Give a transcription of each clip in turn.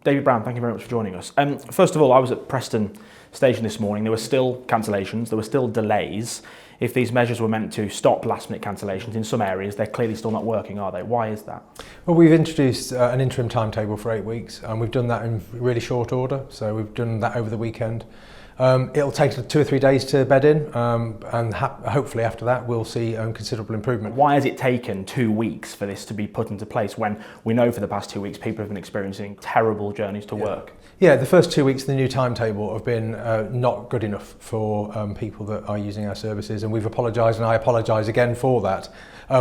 David Brown, thank you very much for joining us. First of all, I was at Preston Station this morning. There were still cancellations, there were still delays. If these measures were meant to stop last-minute cancellations in some areas, they're clearly still not working, are they? Why is that? Well, we've introduced an interim timetable for 8 weeks, and we've done that in really short order. So we've done that over the weekend. It'll take 2 or 3 days to bed in, and hopefully after that we'll see considerable improvement. Why has it taken 2 weeks for this to be put into place when we know for the past 2 weeks people have been experiencing terrible journeys to work? Yeah, the first 2 weeks of the new timetable have been not good enough for people that are using our services, and we've apologised, and I apologise again for that.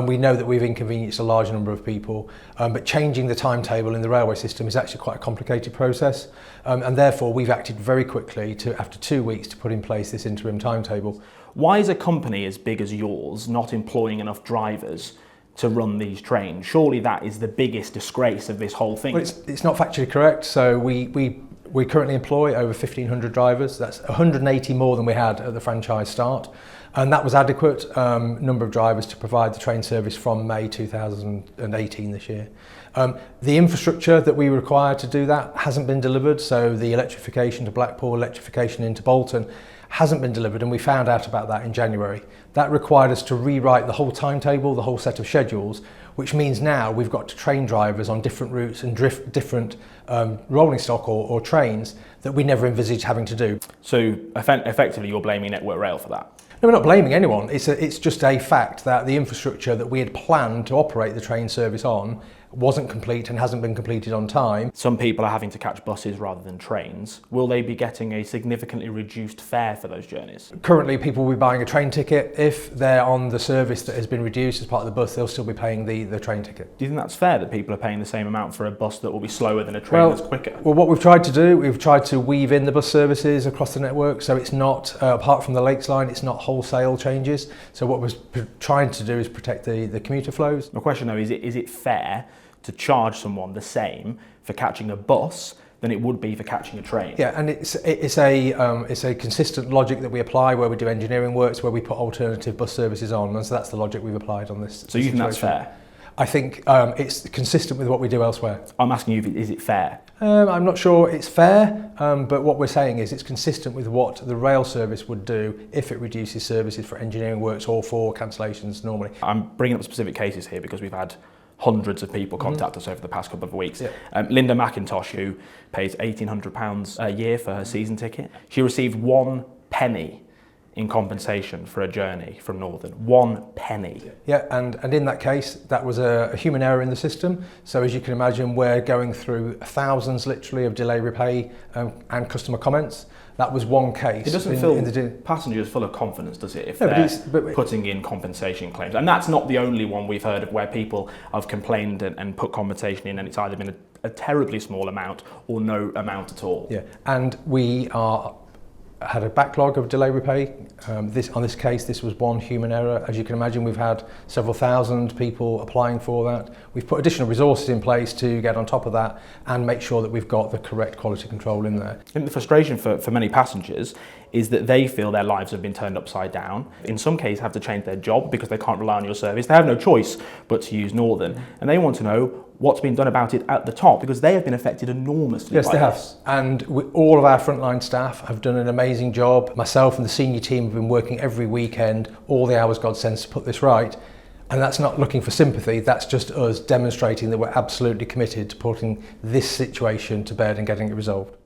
We know that we've inconvenienced a large number of people, but changing the timetable in the railway system is actually quite a complicated process, and therefore we've acted very quickly after 2 weeks to put in place this interim timetable. Why is a company as big as yours not employing enough drivers to run these trains? Surely that is the biggest disgrace of this whole thing. Well, it's not factually correct. So we currently employ over 1,500 drivers. That's 180 more than we had at the franchise start. And that was adequate number of drivers to provide the train service from May 2018 this year. The infrastructure that we require to do that hasn't been delivered. So the electrification to Blackpool, electrification into Bolton hasn't been delivered, and we found out about that in January. That required us to rewrite the whole timetable, the whole set of schedules, which means now we've got to train drivers on different routes and different rolling stock or trains that we never envisaged having to do. So effectively you're blaming Network Rail for that? No, we're not blaming anyone. It's just a fact that the infrastructure that we had planned to operate the train service on wasn't complete and hasn't been completed on time. Some people are having to catch buses rather than trains. Will they be getting a significantly reduced fare for those journeys? Currently, people will be buying a train ticket. If they're on the service that has been reduced as part of the bus, they'll still be paying the train ticket. Do you think that's fair that people are paying the same amount for a bus that will be slower than a train that's quicker? Well, what we've tried to do, we've tried to weave in the bus services across the network, so it's not, apart from the Lakes line, it's not wholesale changes. So what we're trying to do is protect the commuter flows. My question though, is it fair to charge someone the same for catching a bus than it would be for catching a train? Yeah, and it's a consistent logic that we apply where we do engineering works, where we put alternative bus services on, and so that's the logic we've applied on this. So you think that's fair? I think it's consistent with what we do elsewhere. I'm asking you, is it fair? I'm not sure it's fair, but what we're saying is it's consistent with what the rail service would do if it reduces services for engineering works or for cancellations normally. I'm bringing up specific cases here because we've had hundreds of people contact us over the past couple of weeks. Yeah. Linda McIntosh, who pays £1,800 a year for her season ticket, she received 1 penny in compensation for a journey from Northern. 1 penny. Yeah, and in that case, that was a human error in the system. So as you can imagine, we're going through thousands literally of delay repay and customer comments. That was one case. It doesn't fill passengers full of confidence, does it, if they're putting in compensation claims? And that's not the only one we've heard of where people have complained and put compensation in, and it's either been a terribly small amount or no amount at all. Yeah, and we had a backlog of delay repay. On this case, this was one human error. As you can imagine, we've had several thousand people applying for that. We've put additional resources in place to get on top of that and make sure that we've got the correct quality control in there. I think the frustration for many passengers is that they feel their lives have been turned upside down. In some cases have to change their job because they can't rely on your service. They have no choice but to use Northern, and they want to know what's been done about it at the top because they have been affected enormously. Yes, they have. And all of our frontline staff have done an amazing job. Myself and the senior team have been working every weekend, all the hours God sends to put this right. And that's not looking for sympathy, that's just us demonstrating that we're absolutely committed to putting this situation to bed and getting it resolved.